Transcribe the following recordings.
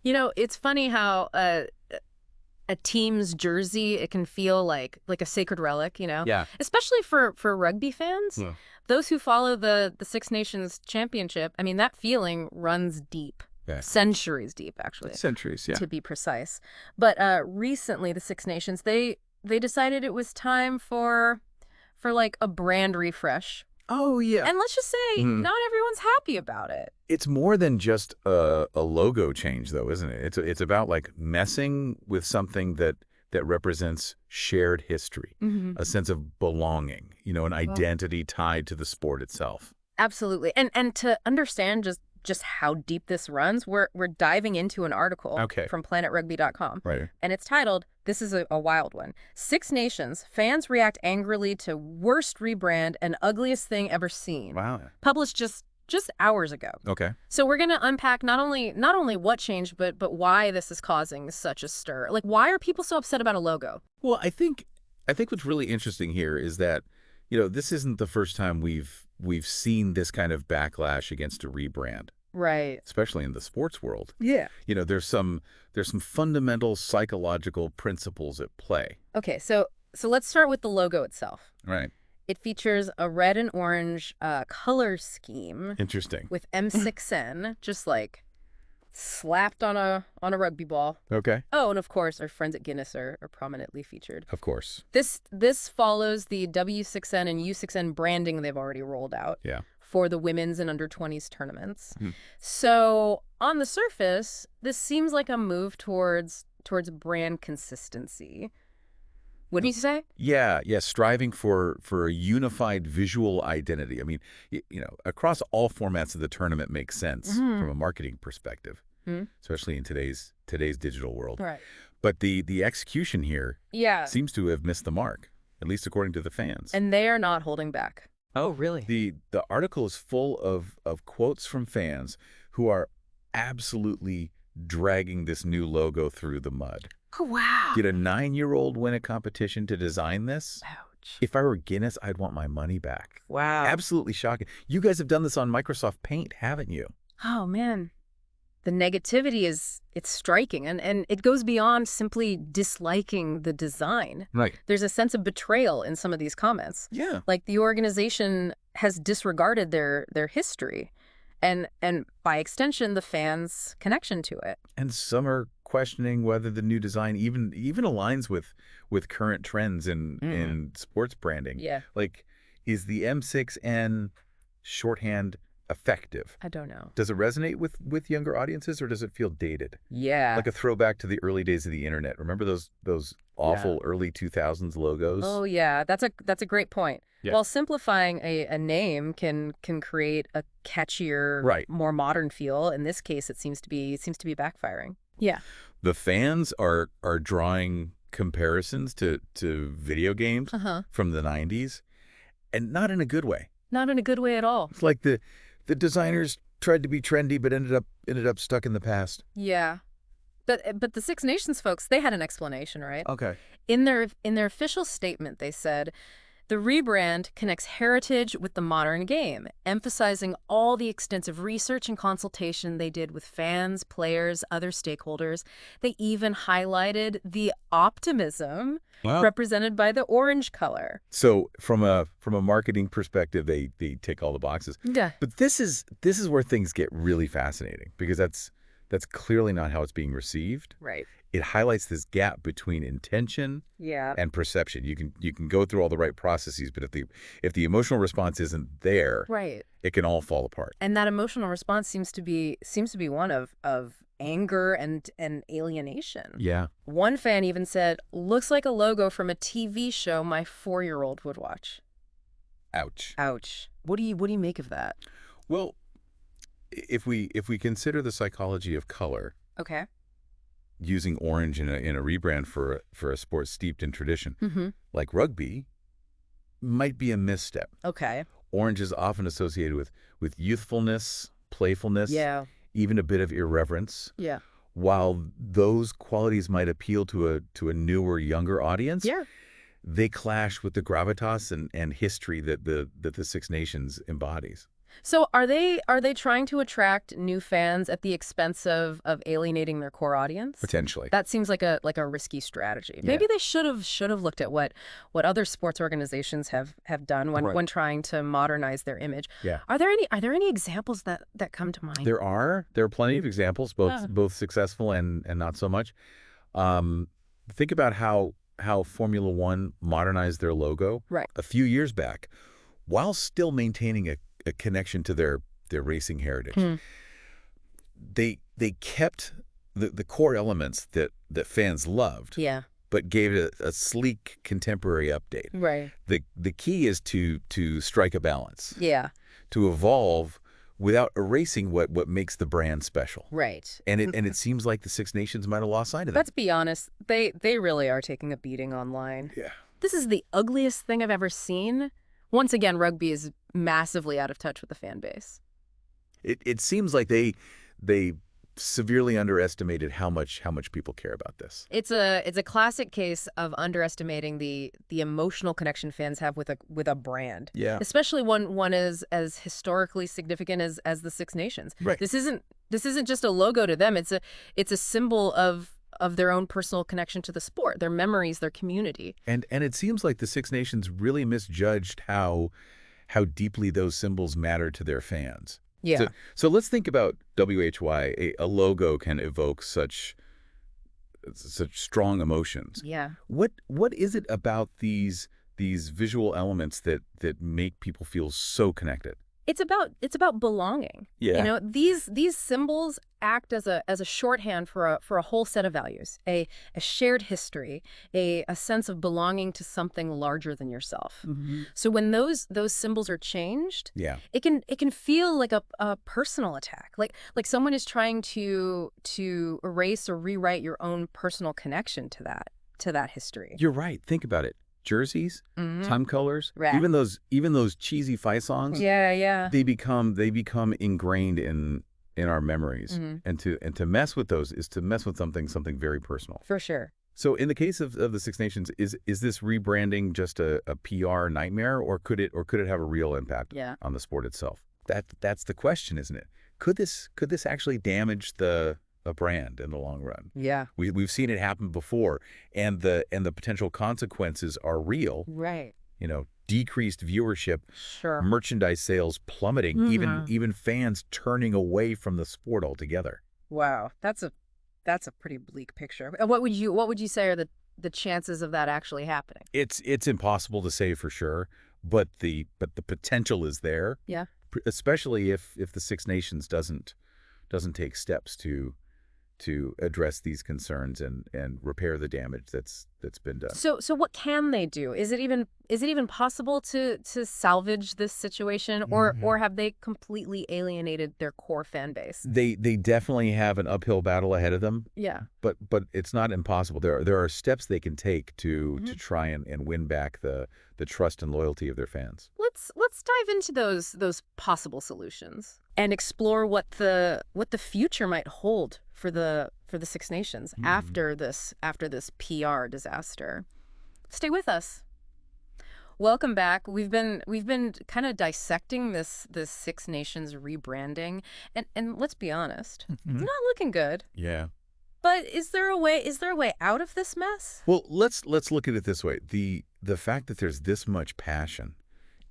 You know, it's funny how a team's jersey, it can feel like a sacred relic, you know? Yeah. Especially for rugby fans. Yeah. Those who follow the Six Nations Championship, I mean, that feeling runs deep. Yeah. Centuries deep, actually. Centuries, yeah. To be precise. But recently, the Six Nations, they decided it was time for like a brand refresh. Oh, yeah. And let's just say, not everyone's happy about it. It's more than just a logo change, though, isn't it? It's about like messing with something that represents shared history, a sense of belonging, you know, an identity tied to the sport itself. Absolutely. And to understand just how deep this runs, we're diving into an article from planetrugby.com. Right. And it's titled, this is a wild one, Six Nations, Fans React Angrily to Worst Rebrand and Ugliest Thing Ever Seen. Wow. Published just hours ago. Okay. So we're going to unpack not only what changed, but why this is causing such a stir. Like, why are people so upset about a logo? Well, I think what's really interesting here is that, you know, this isn't the first time we've seen this kind of backlash against a rebrand. Right. Especially in the sports world. Yeah. You know, there's some fundamental psychological principles at play. Okay, so let's start with the logo itself. Right. It features a red and orange color scheme. Interesting. With M6N just like slapped on a rugby ball. Okay. Oh, and of course, our friends at Guinness are prominently featured. Of course. This follows the W6N and U6N branding they've already rolled out. Yeah. For the women's and under-20s tournaments. So on the surface, this seems like a move towards brand consistency. Wouldn't you say? Yeah, striving for a unified visual identity. I mean, you know, across all formats of the tournament makes sense from a marketing perspective, especially in today's digital world. Right. But the execution here seems to have missed the mark, at least according to the fans. And they are not holding back. Oh, really? The article is full of quotes from fans who are absolutely dragging this new logo through the mud. Oh, wow. Did a 9-year-old win a competition to design this? Ouch. If I were Guinness, I'd want my money back. Wow. Absolutely shocking. You guys have done this on Microsoft Paint, haven't you? Oh, man. The negativity it's striking, and it goes beyond simply disliking the design. Right. There's a sense of betrayal in some of these comments. Yeah. Like the organization has disregarded their history and by extension the fans' connection to it. And some are questioning whether the new design even aligns with current trends in sports branding. Yeah. Like, is the M6N shorthand effective? I don't know. Does it resonate with younger audiences, or does it feel dated? Yeah. Like a throwback to the early days of the internet. Remember those awful early 2000s logos? Oh, yeah. That's a great point. Yeah. While simplifying a name can create a catchier, more modern feel, in this case it seems to be backfiring. Yeah. The fans are drawing comparisons to video games from the 90s, and not in a good way. Not in a good way at all. It's like the designers tried to be trendy but ended up stuck in the past. Yeah. But the Six Nations folks, they had an explanation, right? Okay. In their official statement, they said, the rebrand connects heritage with the modern game, emphasizing all the extensive research and consultation they did with fans, players, other stakeholders. They even highlighted the optimism represented by the orange color. So from a marketing perspective, they tick all the boxes. Yeah. But this is where things get really fascinating, because that's clearly not how it's being received. Right. It highlights this gap between intention and perception. You can go through all the right processes, but if the emotional response isn't there, it can all fall apart. And that emotional response seems to be one of anger and alienation. Yeah. One fan even said, "Looks like a logo from a TV show my 4-year-old would watch." Ouch. Ouch. What do you make of that? Well, if we consider the psychology of color, Okay. using orange in a rebrand for a sport steeped in tradition, like rugby, might be a misstep. Okay. Orange is often associated with youthfulness, playfulness, even a bit of irreverence. Yeah. While those qualities might appeal to a newer, younger audience, they clash with the gravitas and history that the Six Nations embodies. So are they trying to attract new fans at the expense of alienating their core audience? Potentially. That seems like a risky strategy. Yeah. Maybe they should have looked at what other sports organizations have done when trying to modernize their image. Yeah. Are there any examples that come to mind? There are plenty of examples, both successful and not so much. Think about how Formula One modernized their logo Right. a few years back, while still maintaining a connection to their racing heritage. They kept the core elements that fans loved, Yeah. but gave it a sleek contemporary update. Right. The key is to strike a balance, Yeah. to evolve without erasing what makes the brand special. Right. And it seems like the Six Nations might have lost sight of that. Let's be honest, they really are taking a beating online. Yeah. This is the ugliest thing I've ever seen. Once again, rugby is massively out of touch with the fan base. It seems like they severely underestimated how much people care about this. It's a classic case of underestimating the emotional connection fans have with a brand. Yeah. Especially one as historically significant as the Six Nations. Right. This isn't just a logo to them. It's a symbol of their own personal connection to the sport, their memories, their community. And it seems like the Six Nations really misjudged how deeply those symbols matter to their fans. Yeah. So let's think about WHY. A logo can evoke such strong emotions. Yeah. What is it about these visual elements that make people feel so connected? It's about belonging. Yeah. You know, these symbols act as a shorthand for a whole set of values, a shared history, a sense of belonging to something larger than yourself. Mm-hmm. So when those symbols are changed, Yeah. it can feel like a personal attack, like someone is trying to erase or rewrite your own personal connection to that history. You're right. Think about it. Jerseys, time colors, Right. even those cheesy fight songs. Yeah. They become ingrained in our memories. And to mess with those is to mess with something very personal. For sure. So in the case of the Six Nations, is this rebranding just a PR nightmare, or could it have a real impact on the sport itself? That's the question, isn't it? Could this actually damage a brand in the long run? Yeah. We've seen it happen before, and the potential consequences are real. Right. You know, decreased viewership, Sure. merchandise sales plummeting, even fans turning away from the sport altogether. Wow. That's a pretty bleak picture. What would you say are the chances of that actually happening? It's impossible to say for sure, but the potential is there. Yeah. Especially if the Six Nations doesn't take steps to address these concerns and repair the damage that's been done. So what can they do? Is it even possible to salvage this situation, or have they completely alienated their core fan base? They definitely have an uphill battle ahead of them. Yeah. But it's not impossible. There are steps they can take to try and win back the trust and loyalty of their fans. Let's dive into those possible solutions and explore what the future might hold for the Six Nations after this PR disaster. Stay with us. Welcome back. We've been kind of dissecting this Six Nations rebranding, and let's be honest, it's not looking good. Yeah. But is there a way out of this mess? Well, let's look at it this way. The fact that there's this much passion,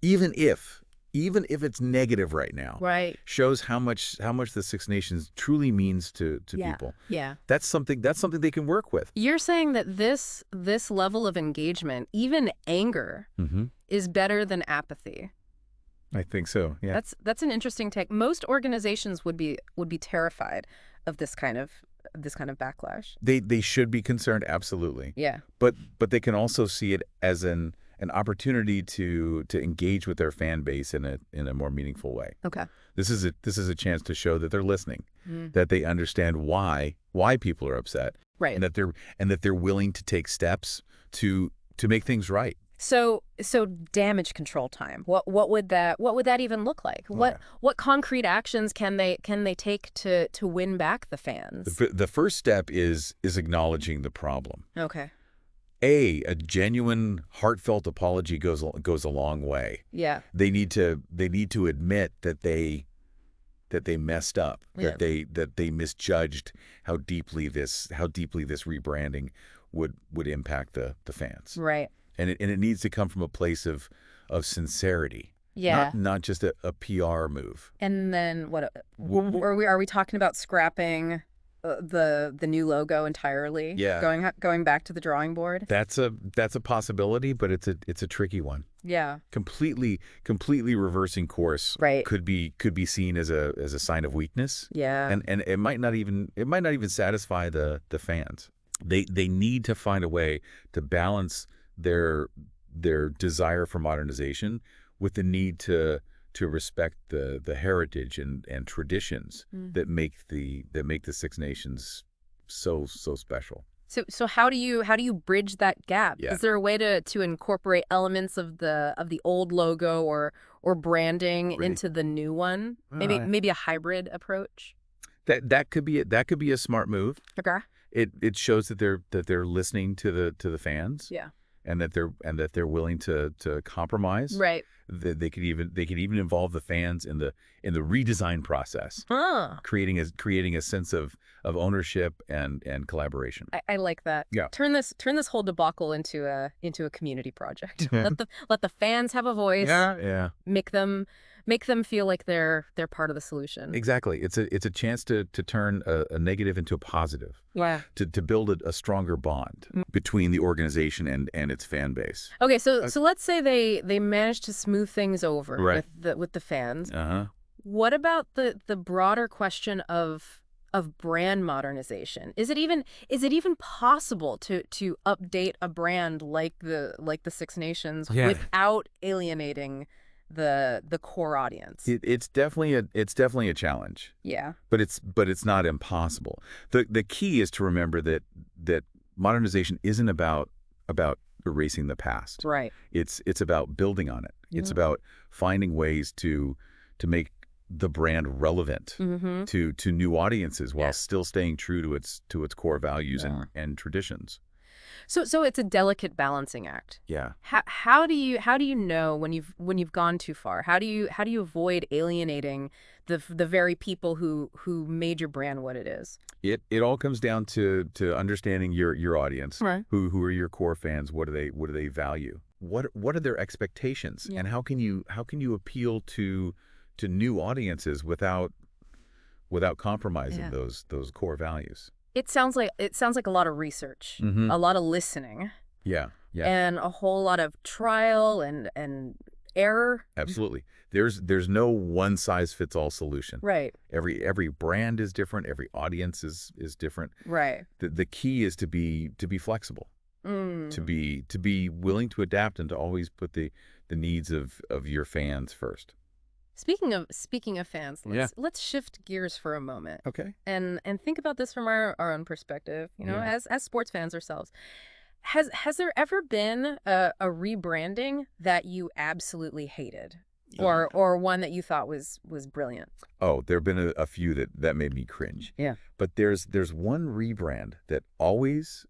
even if it's negative right now, Right. shows how much the Six Nations truly means to people. Yeah. That's something they can work with. You're saying that this level of engagement, even anger, is better than apathy. I think so. Yeah. That's an interesting take. Most organizations would be terrified of this kind of backlash. They should be concerned, absolutely. Yeah. But they can also see it as an opportunity to engage with their fan base in a more meaningful way. Okay. This is a chance to show that they're listening, that they understand why people are upset, Right. and that they're willing to take steps to make things right. So damage control time. What would that even look like? What concrete actions can they take to win back the fans? The first step is acknowledging the problem. Okay. A genuine, heartfelt apology goes a long way. Yeah. They need to admit that they messed up, Yeah. that they misjudged how deeply this rebranding would impact the fans. Right. And it needs to come from a place of sincerity. Yeah. Not just a PR move. And then what? Are we talking about scrapping the new logo entirely? Yeah. Going back to the drawing board. That's a possibility, but it's a tricky one. Yeah. Completely reversing course Right. could be seen as a sign of weakness. Yeah. And it might not even satisfy the fans. They need to find a way to balance their desire for modernization with the need to respect the heritage and traditions that make the Six Nations so special. So how do you bridge that gap? Yeah. Is there a way to incorporate elements of the old logo or branding into the new one? Maybe a hybrid approach. That could be a smart move. Okay. It shows that they're listening to the fans. Yeah. And that they're willing to compromise. Right. They could even involve the fans in the redesign process, creating a sense of ownership and collaboration. I like that. Yeah. Turn this whole debacle into a community project. Let the fans have a voice. Yeah. Make them feel like they're part of the solution. Exactly. It's a chance to turn a negative into a positive. Yeah. To build a stronger bond between the organization and its fan base. Okay, so let's say they managed to smooth things over with the fans. What about the broader question of brand modernization? Is it even possible to update a brand like the Six Nations without alienating the core audience? It's definitely a challenge. Yeah. But it's not impossible. The key is to remember that modernization isn't about erasing the past. Right. It's about building on it. Yeah. It's about finding ways to make the brand relevant to new audiences while still staying true to its core values and traditions. So it's a delicate balancing act. Yeah. How do you know when you've gone too far? How do you avoid alienating the very people who made your brand what it is? It all comes down to understanding your audience. Right. Who are your core fans? What do they value? What are their expectations? Yeah. And how can you appeal to new audiences without compromising those core values? It sounds like a lot of research, a lot of listening. Yeah. And a whole lot of trial and error. Absolutely. There's no one size fits all solution. Right. Every brand is different. Every audience is different. Right. The key is to be flexible. To be willing to adapt and to always put the needs of your fans first. Speaking of fans, let's shift gears for a moment. Okay. And think about this from our own perspective, as sports fans ourselves. Has there ever been a rebranding that you absolutely hated? Or one that you thought was brilliant? Oh, there have been a few that made me cringe. Yeah. But there's one rebrand that always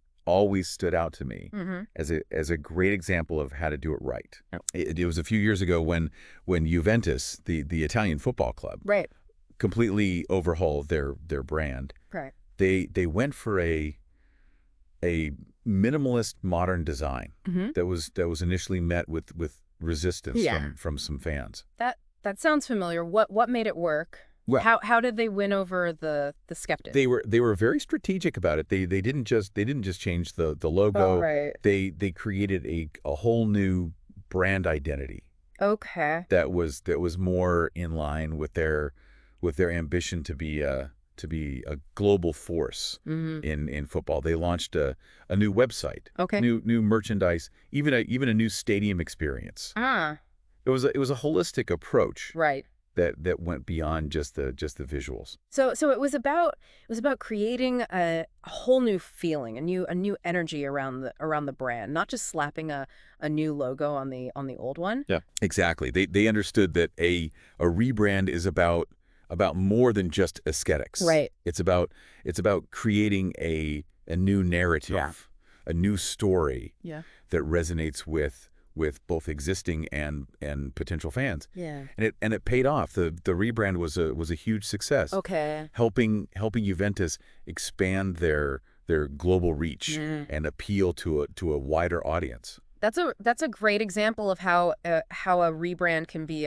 stood out to me as a great example of how to do it right. Yep. It was a few years ago when Juventus, the Italian football club, completely overhauled their brand. Right. They went for a minimalist modern design that was initially met with resistance from some fans. That sounds familiar. What made it work? Well, how did they win over the skeptics? They were very strategic about it. They didn't just change the logo. Oh, right. They created a whole new brand identity. Okay. That was more in line with their ambition to be a global force in football. They launched a new website. Okay. New merchandise, even a new stadium experience. It was a holistic approach. Right. That went beyond just the visuals. So it was about creating a whole new feeling, a new energy around the brand, not just slapping a new logo on the old one. Yeah, exactly. They understood that a rebrand is about more than just aesthetics. Right. It's about creating a new narrative. Yeah. a new story Yeah. that resonates with both existing and potential fans. Yeah. And it paid off. The rebrand was a huge success. Okay. Helping Juventus expand their global reach and appeal to a wider audience. That's a great example of how a rebrand can be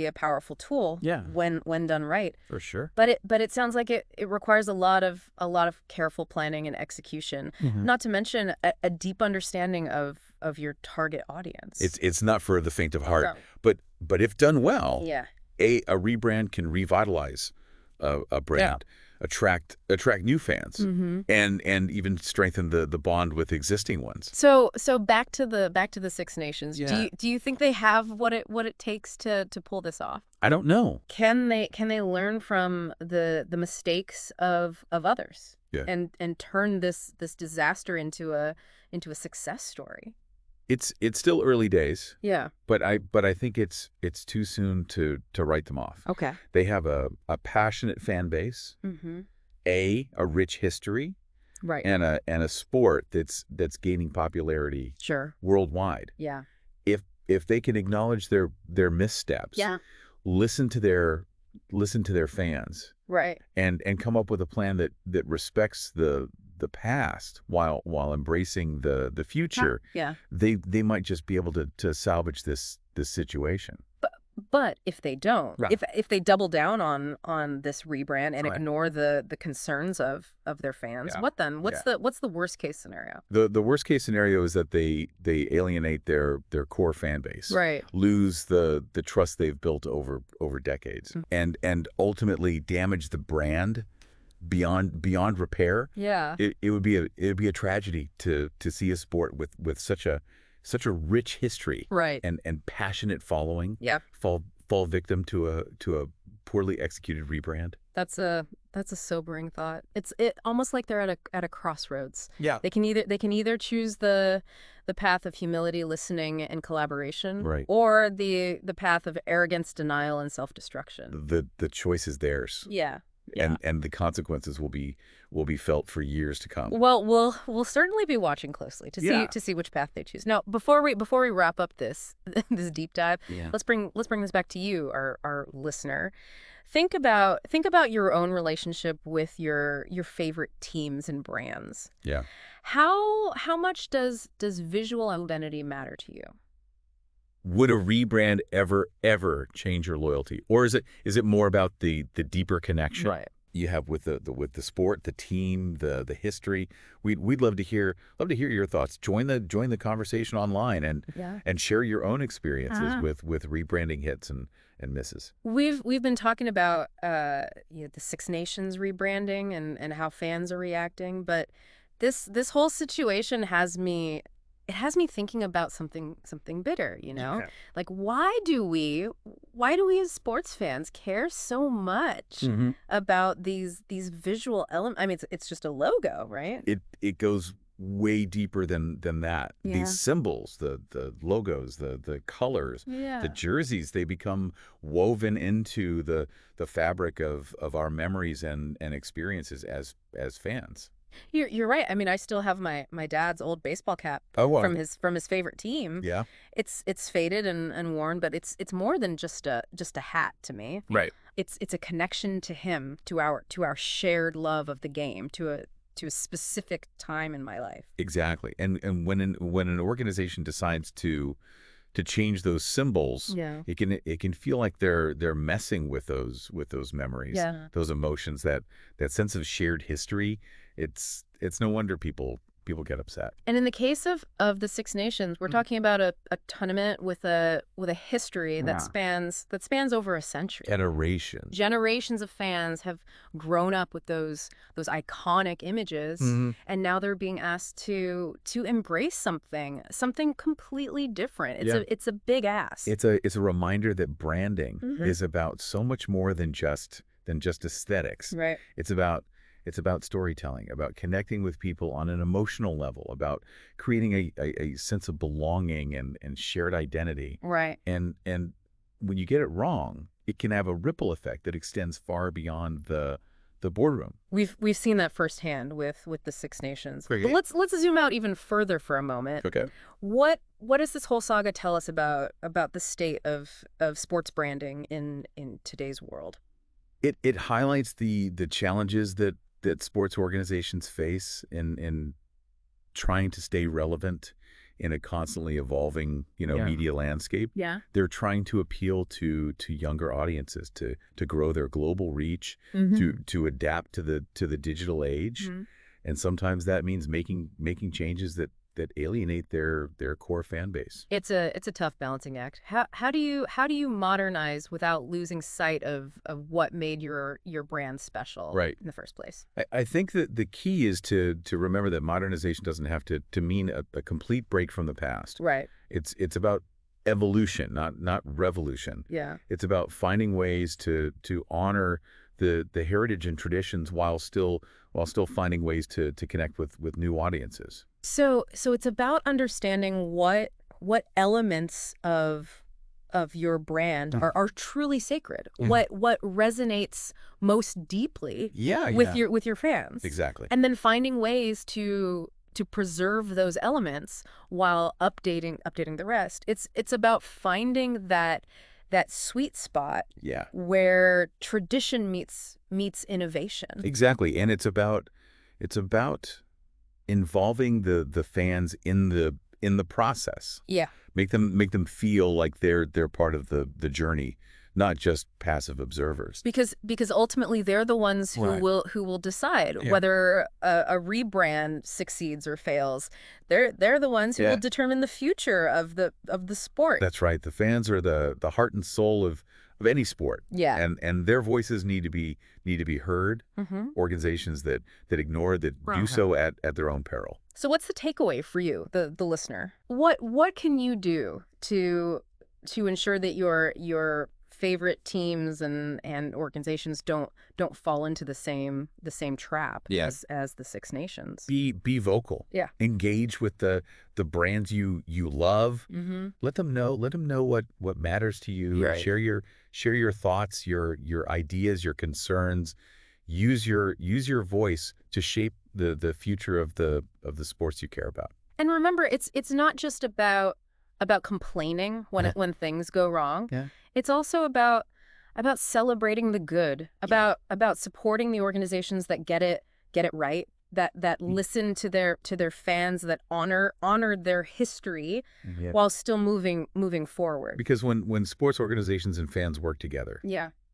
a powerful tool. Yeah. When done right. For sure. But it sounds like it requires a lot of careful planning and execution. Not to mention a deep understanding of your target audience. It's not for the faint of heart. No. But if done well, Yeah. a rebrand can revitalize a brand, attract new fans, and even strengthen the bond with existing ones. So back to the Six Nations. Yeah. Do you think they have what it takes to pull this off? I don't know. Can they learn from the mistakes of others? Yeah. And turn this disaster into a success story? It's still early days. Yeah. But I think it's too soon to write them off. Okay. They have a passionate fan base, a rich history, Right. and a sport that's gaining popularity Sure. worldwide. Yeah. If they can acknowledge their missteps, Yeah. listen to their fans, Right. and come up with a plan that respects the past while embracing the future, Yeah. they might just be able to salvage this situation. But if they don't, Right. if they double down on this rebrand and Right. ignore the concerns of their fans, Yeah. what then? What's the worst case scenario? The worst case scenario is that they alienate their core fan base, Right. lose the trust they've built over decades, and ultimately damage the brand beyond repair. Yeah. It would be a tragedy to see a sport with such a rich history, Right. and passionate following, Yeah. fall victim to a poorly executed rebrand. That's a sobering thought. It's almost like they're at a crossroads. Yeah. They can either choose the path of humility, listening, and collaboration, Right. or the path of arrogance, denial, and self-destruction. The choice is theirs. Yeah. Yeah. And the consequences will be felt for years to come. Well, we'll certainly be watching closely to see which path they choose. Now, before we wrap up this this deep dive, let's bring this back to you, our listener. Think about your own relationship with your favorite teams and brands. Yeah. How much does visual identity matter to you? Would a rebrand ever change your loyalty, or is it more about the deeper connection you have with the sport, the team, the history? We'd love to hear your thoughts. Join the conversation online and share your own experiences with rebranding hits and misses. We've been talking about the Six Nations rebranding and how fans are reacting, but this whole situation has me thinking about something bigger, Yeah. Like, why do we as sports fans care so much about these visual elements? I mean, it's just a logo, right? It goes way deeper than that. Yeah. These symbols, the logos, the colors, the jerseys, they become woven into the fabric of our memories and experiences as fans. You're right. I mean, I still have my dad's old baseball cap from his favorite team. Yeah. It's faded and worn, but it's more than just a hat to me. Right. It's a connection to him, to our shared love of the game, to a specific time in my life. Exactly. And when an organization decides to change those symbols, it can feel like they're messing with those memories, those emotions, that sense of shared history. It's no wonder people get upset. And in the case of the Six Nations, we're talking about a tournament with a history that spans over a century. Generations of fans have grown up with those iconic images, and now they're being asked to embrace something completely different. It's a big ask. It's a reminder that branding is about so much more than just aesthetics. Right. It's about storytelling, about connecting with people on an emotional level, about creating a sense of belonging and shared identity. Right. And when you get it wrong, it can have a ripple effect that extends far beyond the the boardroom. We've seen that firsthand with the Six Nations. Great. But let's zoom out even further for a moment. Okay. What does this whole saga tell us about the state of sports branding in today's world? It highlights the challenges that sports organizations face in trying to stay relevant in a constantly evolving, media landscape. Yeah. They're trying to appeal to younger audiences, to grow their global reach, to adapt to the digital age. And sometimes that means making changes that alienate their core fan base. It's a tough balancing act. How do you modernize without losing sight of what made your brand special Right. in the first place? I think that the key is to remember that modernization doesn't have to mean a complete break from the past. Right. It's about evolution, not revolution. Yeah. It's about finding ways to honor the heritage and traditions while still finding ways to connect with new audiences. So it's about understanding what elements of your brand are truly sacred. What resonates most deeply with your fans. Exactly. And then finding ways to preserve those elements while updating the rest. It's about finding that sweet spot where tradition meets innovation. Exactly. And it's about involving the fans in the process. Yeah. Make them feel like they're part of the journey, not just passive observers. Because ultimately they're the ones who will decide whether a rebrand succeeds or fails. They're the ones who will determine the future of the sport. That's right. The fans are the heart and soul of any sport. Yeah. And their voices need to be heard. Organizations that ignore that do so at their own peril. So what's the takeaway for you, the listener? What can you do to ensure that your favorite teams and organizations don't fall into the same trap as the Six Nations? Be vocal. Yeah. Engage with the brands you love. Let them know what matters to you. Right. Share your thoughts, your ideas, your concerns. Use your voice to shape the future of the sports you care about. And remember, it's not just about complaining when things go wrong. Yeah. It's also about celebrating the good, about supporting the organizations that get it right, that listen to their fans, that honor their history while still moving forward. Because when sports organizations and fans work together,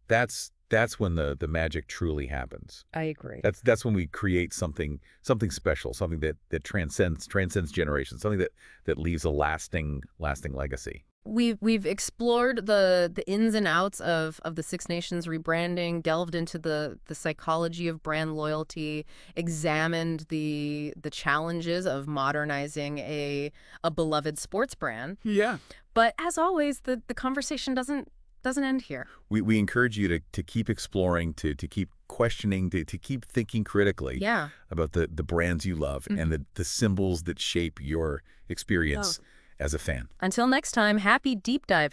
that's when the magic truly happens. I agree. That's when we create something special, something that transcends generations, something that leaves a lasting legacy. We've explored the ins and outs of the Six Nations rebranding, delved into the psychology of brand loyalty, examined the challenges of modernizing a beloved sports brand. Yeah. But as always, the conversation doesn't end here. We encourage you to keep exploring, to keep questioning, to keep thinking critically about the brands you love and the symbols that shape your experience as a fan. Until next time, happy deep diving.